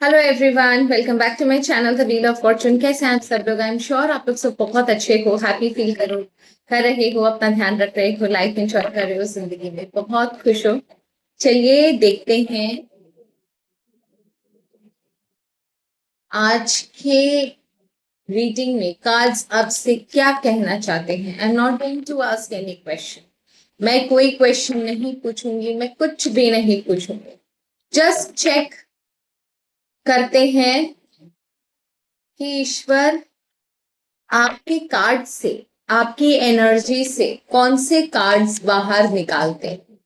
Hello everyone, welcome back to my channel the wheel of fortune. कैसे हैं आप सब लोग? आई एम श्योर आप लोग सब बहुत अच्छे हो, हैप्पी फील कर रहे हो, अपना ध्यान रख रहे हो, लाइफ एंजॉय कर रहे हो, जिंदगी में बहुत खुश हो। चलिए देखते हैं आज के रीडिंग में कार्ड्स आपसे क्या कहना चाहते हैं। I am not going to ask any question. मैं कोई क्वेश्चन नहीं पूछूंगी, मैं कुछ भी नहीं पूछूंगी। जस्ट चेक करते हैं कि ईश्वर आपके कार्ड से, आपकी एनर्जी से कौन से कार्ड्स बाहर निकालते हैं।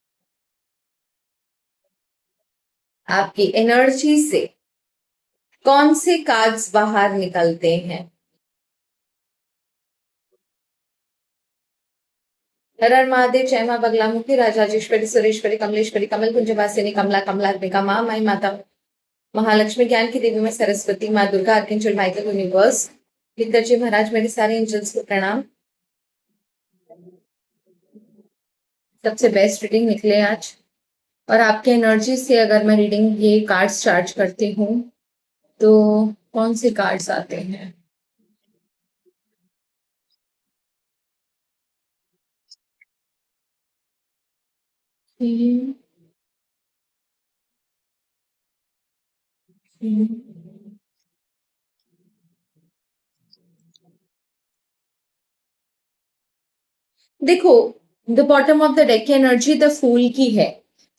आपकी एनर्जी से कौन से कार्ड्स बाहर निकलते हैं। हर हर महादेव, जय मां बगलामुखी, राजाजेश्वरी, सुरेश्वरी, कमलेश्वरी, कमल कुंजवासिनी, कमला कमलात्मिका मां, माई माता महालक्ष्मी, ज्ञान की देवी में सरस्वती मां दुर्गा, अर्केंजल माइकल, यूनिवर्स, लिखकर जी महाराज, मेरे सारे एंजल्स को प्रणाम। सबसे बेस्ट रीडिंग निकले आज। और आपके एनर्जी से अगर मैं रीडिंग ये कार्ड्स चार्ज करती हूँ तो कौन से कार्ड्स आते हैं। Hmm, hmm. देखो, the bottom of the deck की एनर्जी द फूल की है।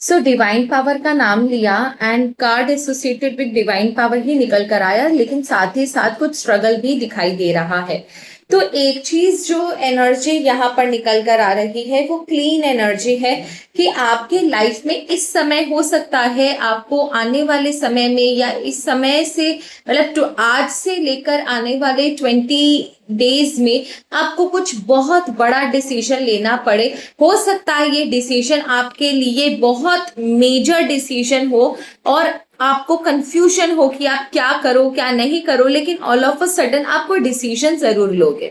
सो डिवाइन पावर का नाम लिया and card associated with divine power ही निकल कर आया, लेकिन साथ ही साथ कुछ स्ट्रगल भी दिखाई दे रहा है। तो एक चीज जो एनर्जी यहाँ पर निकल कर आ रही है वो क्लीन एनर्जी है कि आपके लाइफ में इस समय हो सकता है, आपको आने वाले समय में या इस समय से मतलब आज से लेकर आने वाले 20 डेज में आपको कुछ बहुत बड़ा डिसीजन लेना पड़े। हो सकता है ये डिसीजन आपके लिए बहुत मेजर डिसीजन हो और आपको कंफ्यूजन हो कि आप क्या करो क्या नहीं करो, लेकिन ऑल ऑफ अ सडन आप कोई डिसीजन जरूर लोगे।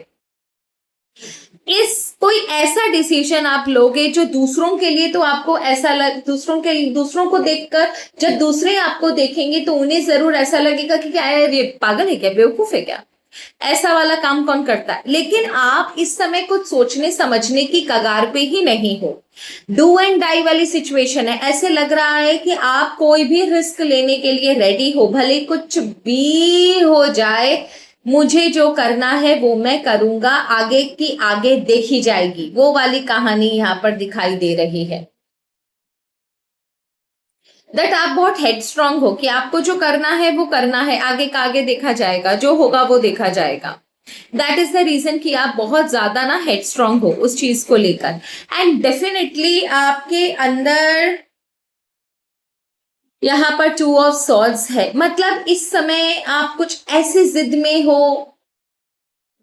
इस कोई ऐसा डिसीजन आप लोगे जो दूसरों के लिए तो आपको ऐसा दूसरों को देखकर जब दूसरे आपको देखेंगे तो उन्हें जरूर ऐसा लगेगा कि क्या है, ये पागल है क्या, बेवकूफ है क्या। ऐसा वाला काम कौन करता है? लेकिन आप इस समय कुछ सोचने समझने की कगार पे ही नहीं हो। डू एंड डाई वाली सिचुएशन है। ऐसे लग रहा है कि आप कोई भी रिस्क लेने के लिए रेडी हो, भले कुछ भी हो जाए। मुझे जो करना है वो मैं करूंगा, आगे की आगे देखी जाएगी, वो वाली कहानी यहाँ पर दिखाई दे रही है। दैट आप बहुत हेडस्ट्रांग हो कि आपको जो करना है वो करना है, आगे का आगे देखा जाएगा, जो होगा वो देखा जाएगा। दैट इज द रीजन कि आप बहुत ज्यादा ना हेडस्ट्रांग हो उस चीज को लेकर। एंड डेफिनेटली आपके अंदर यहाँ पर 2 ऑफ सॉर्ड्स है, मतलब इस समय आप कुछ ऐसी जिद में हो।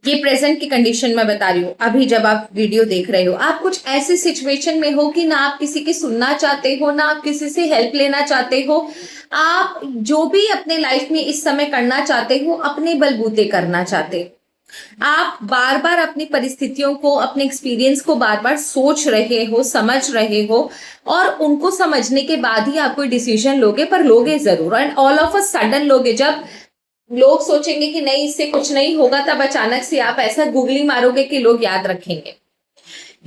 ये प्रेजेंट की कंडीशन में बता रही हूँ, अभी जब आप वीडियो देख रहे हो आप कुछ ऐसे सिचुएशन में हो कि ना आप किसी की सुनना चाहते हो, ना आप किसी से हेल्प लेना चाहते हो। आप जो भी अपने लाइफ में इस समय करना चाहते हो अपने बलबूते करना चाहते हो। आप बार बार अपनी परिस्थितियों को, अपने एक्सपीरियंस को बार बार सोच रहे हो, समझ रहे हो, और उनको समझने के बाद ही आप कोई डिसीजन लोगे, पर लोगे जरूर। And all of a sudden लोगे, जब लोग सोचेंगे कि नहीं इससे कुछ नहीं होगा, तब अचानक से आप ऐसा गूगली मारोगे कि लोग याद रखेंगे।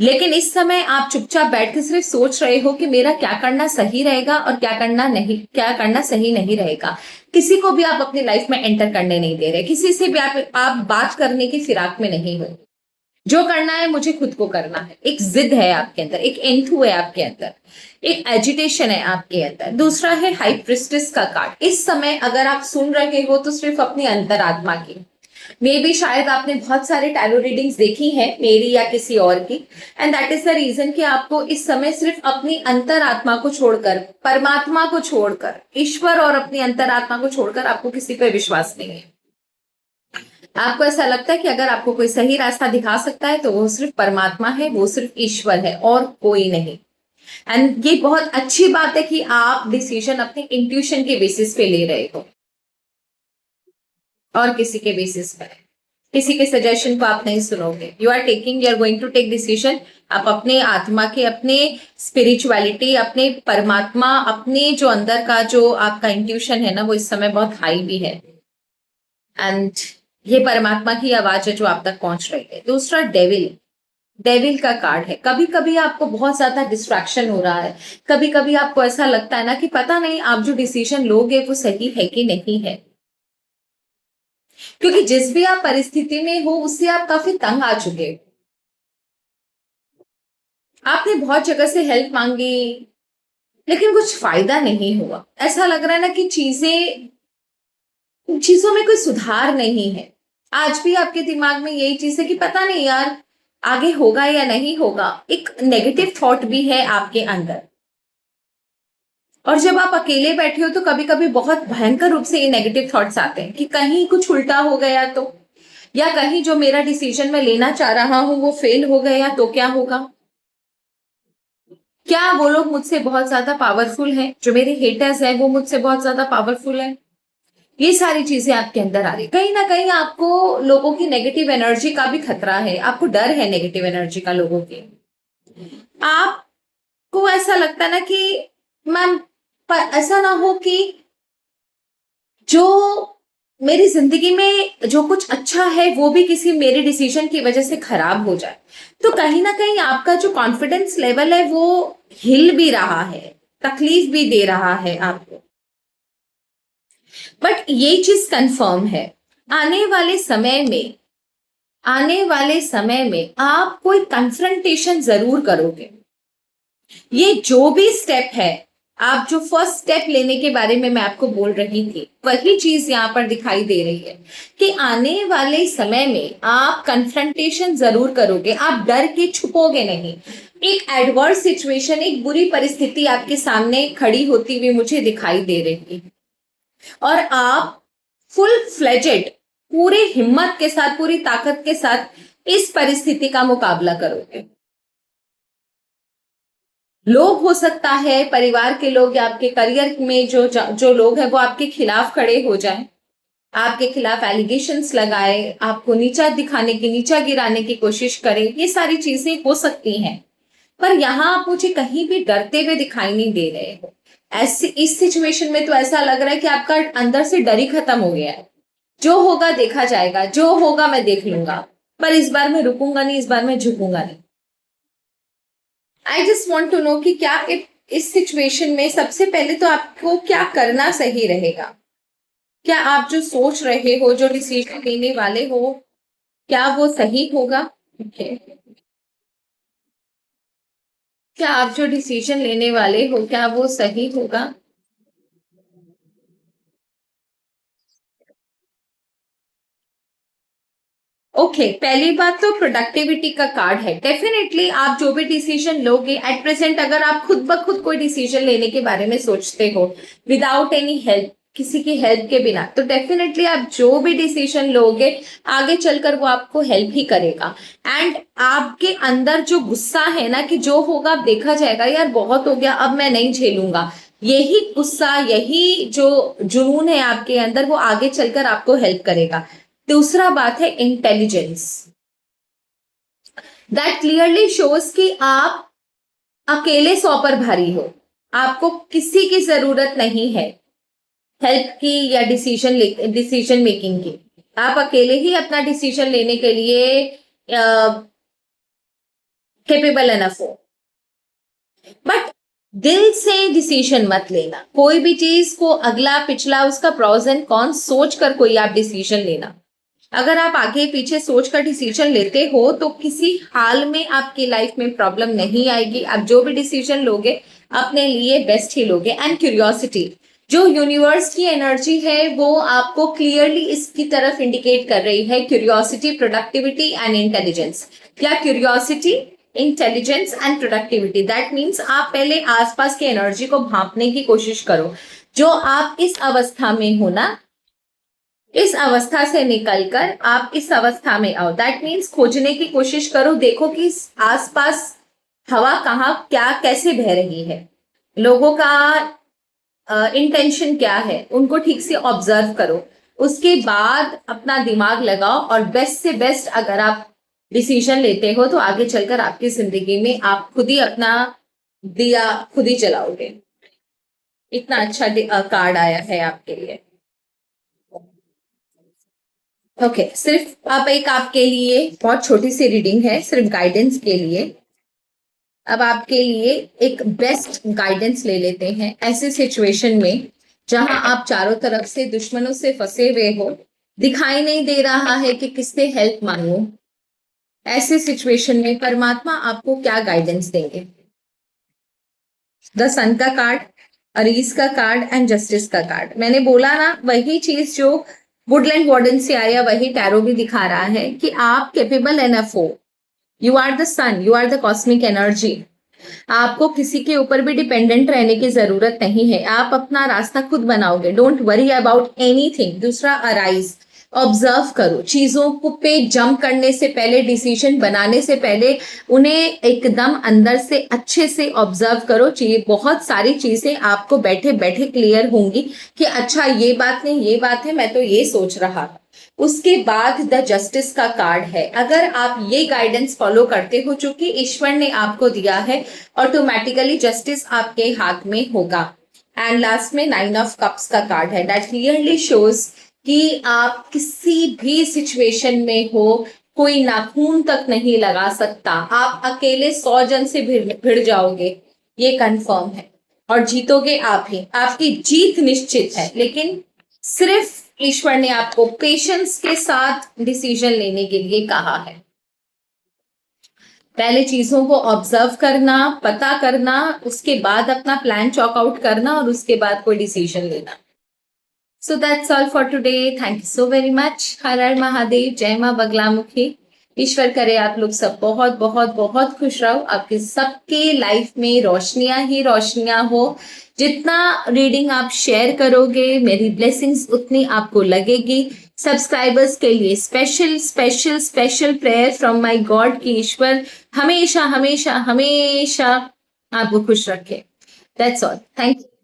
लेकिन इस समय आप चुपचाप बैठ के सिर्फ सोच रहे हो कि मेरा क्या करना सही रहेगा और क्या करना सही नहीं रहेगा। किसी को भी आप अपनी लाइफ में एंटर करने नहीं दे रहे, किसी से भी आप बात करने की फिराक में नहीं हो। जो करना है मुझे खुद को करना है। एक जिद है आपके अंदर, एक एंथू है आपके अंदर, एक एजिटेशन है आपके अंदर। दूसरा है हाई प्रिस्टेस का कार्ड। इस समय अगर आप सुन रहे हो तो सिर्फ अपनी अंतरात्मा की। मे बी शायद आपने बहुत सारे टैरो रीडिंग्स देखी हैं, मेरी या किसी और की, and that is the reason कि आपको इस समय सिर्फ अपनी अंतरात्मा को छोड़कर, परमात्मा को छोड़कर, ईश्वर और अपनी अंतरात्मा को छोड़कर आपको किसी पर विश्वास नहीं है। आपको ऐसा लगता है कि अगर आपको कोई सही रास्ता दिखा सकता है तो वो सिर्फ परमात्मा है, वो सिर्फ ईश्वर है और कोई नहीं। एंड ये बहुत अच्छी बात है कि आप डिसीजन अपने इंट्यूशन के बेसिस पे ले रहे हो और किसी के बेसिस पर। किसी के सजेशन को आप नहीं सुनोगे। You are going to take decision. आप अपने आत्मा के, अपने स्पिरिचुअलिटी, अपने परमात्मा, अपने जो अंदर का जो आपका इंट्यूशन है ना, वो इस समय बहुत हाई भी है। एंड ये परमात्मा की आवाज है जो आप तक पहुंच रही है। दूसरा, डेविल का कार्ड है। कभी कभी आपको बहुत ज्यादा डिस्ट्रैक्शन हो रहा है, कभी कभी आपको ऐसा लगता है ना कि पता नहीं आप जो डिसीजन लोगे वो सही है कि नहीं है, क्योंकि जिस भी आप परिस्थिति में हो उससे आप काफी तंग आ चुके हो। आपने बहुत जगह से हेल्प मांगी लेकिन कुछ फायदा नहीं हुआ। ऐसा लग रहा है ना कि चीजों में कोई सुधार नहीं है। आज भी आपके दिमाग में यही चीज है कि पता नहीं यार आगे होगा या नहीं होगा। एक नेगेटिव थॉट भी है आपके अंदर। और जब आप अकेले बैठे हो तो कभी कभी बहुत भयंकर रूप से ये नेगेटिव थॉट्स आते हैं कि कहीं कुछ उल्टा हो गया तो, या कहीं जो मेरा डिसीजन मैं लेना चाह रहा हूं वो फेल हो गया तो क्या होगा, क्या वो लोग मुझसे बहुत ज्यादा पावरफुल हैं, जो मेरे हेटर्स हैं वो मुझसे बहुत ज्यादा पावरफुल हैं। ये सारी चीजें आपके अंदर आ रही। कहीं ना कहीं आपको लोगों की नेगेटिव एनर्जी का भी खतरा है, आपको डर है नेगेटिव एनर्जी का लोगों के। आपको ऐसा लगता है ना कि मैम, पर ऐसा ना हो कि जो मेरी जिंदगी में जो कुछ अच्छा है वो भी किसी मेरे डिसीजन की वजह से खराब हो जाए। तो कहीं ना कहीं आपका जो कॉन्फिडेंस लेवल है वो हिल भी रहा है, तकलीफ भी दे रहा है आपको। बट ये चीज कंफर्म है, आने वाले समय में आने वाले समय में आप कोई कन्फ्रंटेशन जरूर करोगे। ये जो भी स्टेप है, आप जो फर्स्ट स्टेप लेने के बारे में मैं आपको बोल रही थी, वही चीज यहाँ पर दिखाई दे रही है कि आने वाले समय में आप कन्फ्रंटेशन जरूर करोगे। आप डर के छुपोगे नहीं। एक एडवर्स सिचुएशन, एक बुरी परिस्थिति आपके सामने खड़ी होती हुई मुझे दिखाई दे रही है और आप फुल फ्लेजेड, पूरे हिम्मत के साथ, पूरी ताकत के साथ इस परिस्थिति का मुकाबला करोगे। लोग, हो सकता है परिवार के लोग या आपके करियर में जो जो लोग हैं वो आपके खिलाफ खड़े हो जाएं, आपके खिलाफ एलिगेशंस लगाए, आपको नीचा दिखाने की, नीचा गिराने की कोशिश करें। ये सारी चीजें हो सकती हैं, पर यहां आप मुझे कहीं भी डरते हुए दिखाई नहीं दे रहे हो। ऐसे इस सिचुएशन में तो ऐसा लग रहा है कि आपका अंदर से डर ही खत्म हो गया है। जो होगा देखा जाएगा, जो होगा मैं देख लूंगा, पर इस बार मैं रुकूंगा नहीं, इस बार मैं झुकूंगा नहीं। I just want to know कि क्या इस सिचुएशन में सबसे पहले तो आपको क्या करना सही रहेगा। क्या आप जो सोच रहे हो, जो डिसीजन लेने वाले हो, क्या वो सही होगा? okay. क्या आप जो डिसीजन लेने वाले हो क्या वो सही होगा? ओके, पहली बात तो प्रोडक्टिविटी का कार्ड है। डेफिनेटली आप जो भी डिसीजन लोगे एट प्रेजेंट, अगर आप खुद ब खुद कोई डिसीजन लेने के बारे में सोचते हो विदाउट एनी हेल्प, किसी की हेल्प के बिना, तो डेफिनेटली आप जो भी डिसीजन लोगे आगे चलकर वो आपको हेल्प ही करेगा। एंड आपके अंदर जो गुस्सा है ना कि जो होगा अब देखा जाएगा, यार बहुत हो गया अब मैं नहीं झेलूंगा, यही गुस्सा, यही जो जुनून है आपके अंदर, वो आगे चलकर आपको हेल्प करेगा। दूसरा बात है इंटेलिजेंस। दैट क्लियरली शोज कि आप अकेले 100 पर भारी हो, आपको किसी की जरूरत नहीं है हेल्प की या डिसीजन मेकिंग की। आप अकेले ही अपना डिसीजन लेने के लिए कैपेबल एनफ हो। बट दिल से डिसीजन मत लेना। कोई भी चीज को अगला पिछला उसका प्रोज एंड कॉन सोच कर कोई आप डिसीजन लेना। अगर आप आगे पीछे सोच कर डिसीजन लेते हो तो किसी हाल में आपकी लाइफ में प्रॉब्लम नहीं आएगी। आप जो भी डिसीजन लोगे अपने लिए बेस्ट ही लोगे। एंड क्यूरियोसिटी, जो यूनिवर्स की एनर्जी है वो आपको क्लियरली इसकी तरफ इंडिकेट कर रही है। Curiosity, productivity and intelligence. क्या? Curiosity, intelligence and productivity. That means आप पहले आसपास की एनर्जी को भांपने की कोशिश करो। जो आप इस अवस्था में हो ना, इस अवस्था से निकलकर आप इस अवस्था में आओ। दैट मीन्स खोजने की कोशिश करो, देखो कि आसपास हवा कहाँ, क्या, कैसे बह रही है, लोगों का इंटेंशन क्या है, उनको ठीक से ऑब्जर्व करो। उसके बाद अपना दिमाग लगाओ और बेस्ट से बेस्ट अगर आप डिसीजन लेते हो तो आगे चलकर आपकी जिंदगी में आप खुद ही अपना दिया खुद ही जलाओगे। इतना अच्छा कार्ड आया है आपके लिए। ओके सिर्फ अब एक आपके लिए बहुत छोटी सी रीडिंग है, सिर्फ गाइडेंस के लिए। अब आपके लिए एक बेस्ट गाइडेंस ले लेते हैं ऐसे सिचुएशन में जहां आप चारों तरफ से दुश्मनों से फंसे हुए हो, दिखाई नहीं दे रहा है कि किससे हेल्प मांगो। ऐसे सिचुएशन में परमात्मा आपको क्या गाइडेंस देंगे? द सन का कार्ड, अरीज का कार्ड एंड जस्टिस का कार्ड। मैंने बोला ना, वही चीज जो वुडलैंड वार्डन से आया वही टैरो भी दिखा रहा है कि आप कैपेबल एनफ हो। You are the sun, you are the cosmic energy. आपको किसी के ऊपर भी डिपेंडेंट रहने की जरूरत नहीं है, आप अपना रास्ता खुद बनाओगे। Don't worry about anything. दूसरा, अराइज, ऑब्जर्व करो चीजों को पे जंप करने से पहले, डिसीजन बनाने से पहले उन्हें एकदम अंदर से अच्छे से ऑब्जर्व करो। बहुत सारी चीजें आपको बैठे बैठे क्लियर होंगी कि अच्छा ये बात नहीं, ये बात है, मैं तो ये सोच रहा था। उसके बाद द जस्टिस का कार्ड है। अगर आप ये गाइडेंस फॉलो करते हो जो कि ईश्वर ने आपको दिया है, ऑटोमेटिकली जस्टिस आपके हाथ में होगा। एंड लास्ट में 9 ऑफ कप्स का कार्ड है। दैट क्लियरली शोज कि आप किसी भी सिचुएशन में हो, कोई नाखून तक नहीं लगा सकता। आप अकेले 100 जन से भिड़ जाओगे, ये कंफर्म है, और जीतोगे आप ही। आपकी जीत निश्चित है, लेकिन सिर्फ ईश्वर ने आपको पेशेंस के साथ डिसीजन लेने के लिए कहा है। पहले चीजों को ऑब्जर्व करना, पता करना, उसके बाद अपना प्लान चॉक आउट करना और उसके बाद कोई डिसीजन लेना। So that's all for today. Thank you so very much. Har Har Mahadev, जय मां बगलामुखी। ईश्वर करे आप लोग सब बहुत बहुत बहुत खुश रहो, आपके सबके लाइफ में रोशनियां ही रोशनियां हो। जितना रीडिंग आप शेयर करोगे मेरी ब्लेसिंग्स उतनी आपको लगेगी। सब्सक्राइबर्स के लिए special special special prayer from my God कि ईश्वर हमेशा हमेशा हमेशा आपको खुश रखे। That's all. Thank you.